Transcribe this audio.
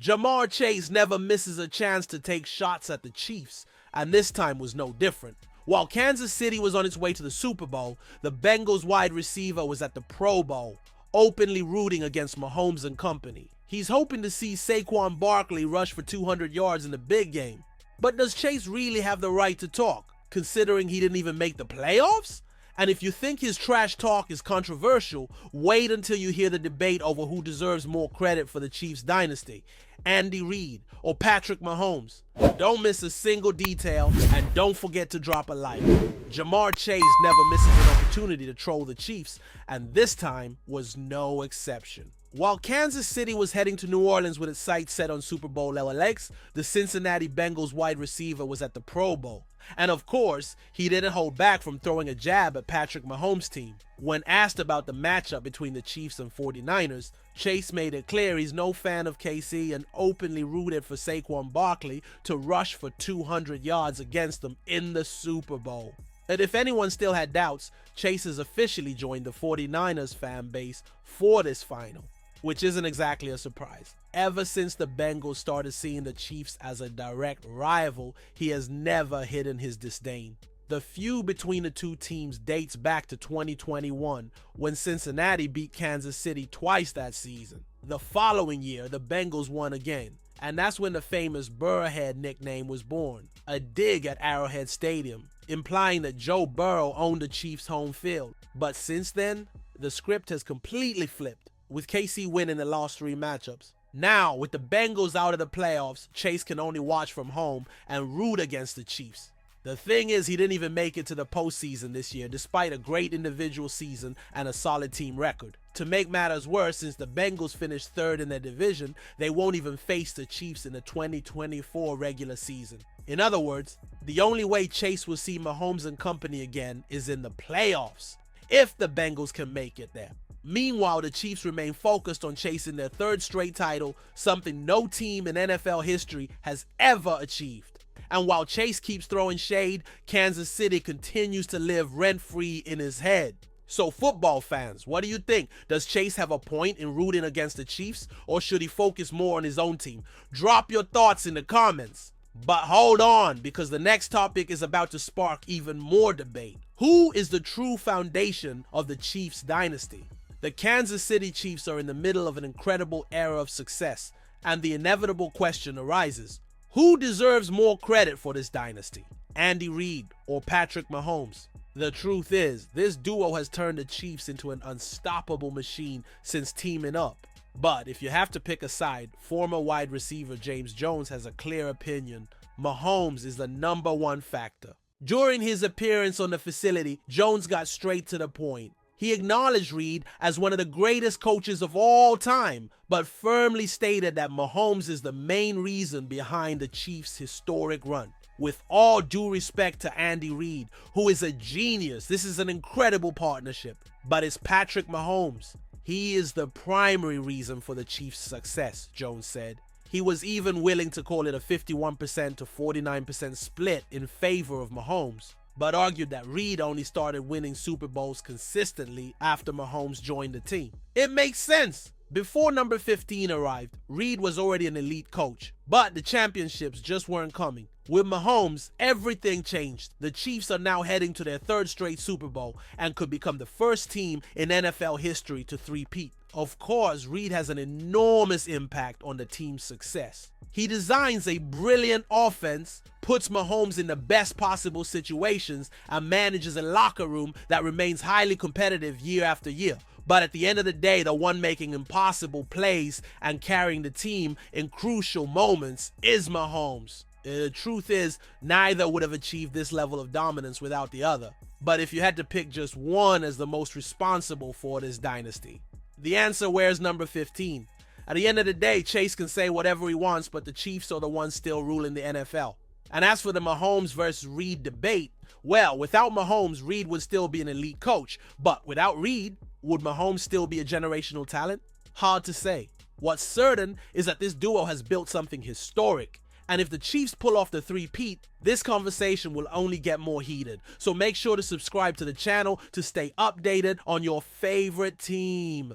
Ja'Marr Chase never misses a chance to take shots at the Chiefs, and this time was no different. While Kansas City was on its way to the Super Bowl, the Bengals wide receiver was at the Pro Bowl, openly rooting against Mahomes and company. He's hoping to see Saquon Barkley rush for 200 yards in the big game. But does Chase really have the right to talk, considering he didn't even make the playoffs? And if you think his trash talk is controversial, wait until you hear the debate over who deserves more credit for the Chiefs dynasty, Andy Reid or Patrick Mahomes. Don't miss a single detail, and don't forget to drop a like. Ja'Marr Chase never misses an opportunity to troll the Chiefs, and this time was no exception. While Kansas City was heading to New Orleans with its sights set on Super Bowl LAX, the Cincinnati Bengals wide receiver was at the Pro Bowl. And of course, he didn't hold back from throwing a jab at Patrick Mahomes' team. When asked about the matchup between the Chiefs and 49ers, Chase made it clear he's no fan of KC and openly rooted for Saquon Barkley to rush for 200 yards against them in the Super Bowl. And if anyone still had doubts, Chase has officially joined the 49ers fan base for this final, which isn't exactly a surprise. Ever since the Bengals started seeing the Chiefs as a direct rival, he has never hidden his disdain. The feud between the two teams dates back to 2021, when Cincinnati beat Kansas City twice that season. The following year, the Bengals won again, and that's when the famous Burrowhead nickname was born, a dig at Arrowhead Stadium, implying that Joe Burrow owned the Chiefs' home field. But since then, the script has completely flipped, with KC winning the last 3 matchups. Now, with the Bengals out of the playoffs, Chase can only watch from home and root against the Chiefs. The thing is, he didn't even make it to the postseason this year, despite a great individual season and a solid team record. To make matters worse, since the Bengals finished 3rd in their division, they won't even face the Chiefs in the 2024 regular season. In other words, the only way Chase will see Mahomes and company again is in the playoffs, if the Bengals can make it there. Meanwhile, the Chiefs remain focused on chasing their 3rd straight title, something no team in NFL history has ever achieved. And while Chase keeps throwing shade, Kansas City continues to live rent-free in his head. So football fans, what do you think? Does Chase have a point in rooting against the Chiefs, or should he focus more on his own team? Drop your thoughts in the comments. But hold on, because the next topic is about to spark even more debate. Who is the true foundation of the Chiefs dynasty? The Kansas City Chiefs are in the middle of an incredible era of success, and the inevitable question arises: who deserves more credit for this dynasty? Andy Reid or Patrick Mahomes? The truth is, this duo has turned the Chiefs into an unstoppable machine since teaming up. But if you have to pick a side, former wide receiver James Jones has a clear opinion. Mahomes is the #1 factor. During his appearance on the facility, Jones got straight to the point. He acknowledged Reid as one of the greatest coaches of all time, but firmly stated that Mahomes is the main reason behind the Chiefs' historic run. With all due respect to Andy Reid, who is a genius, this is an incredible partnership. But it's Patrick Mahomes. He is the primary reason for the Chiefs' success, Jones said. He was even willing to call it a 51% to 49% split in favor of Mahomes, but argued that Reid only started winning Super Bowls consistently after Mahomes joined the team. It makes sense. Before number 15 arrived, Reid was already an elite coach, but the championships just weren't coming. With Mahomes, everything changed. The Chiefs are now heading to their 3rd straight Super Bowl and could become the first team in NFL history to three-peat. Of course, Reid has an enormous impact on the team's success. He designs a brilliant offense, puts Mahomes in the best possible situations, and manages a locker room that remains highly competitive year after year. But at the end of the day, the one making impossible plays and carrying the team in crucial moments is Mahomes. The truth is, neither would have achieved this level of dominance without the other. But if you had to pick just one as the most responsible for this dynasty, the answer wears number 15. At the end of the day, Chase can say whatever he wants, but the Chiefs are the ones still ruling the NFL. And as for the Mahomes versus Reid debate, well, without Mahomes, Reid would still be an elite coach. But without Reid, would Mahomes still be a generational talent? Hard to say. What's certain is that this duo has built something historic. And if the Chiefs pull off the three-peat, this conversation will only get more heated. So make sure to subscribe to the channel to stay updated on your favorite team.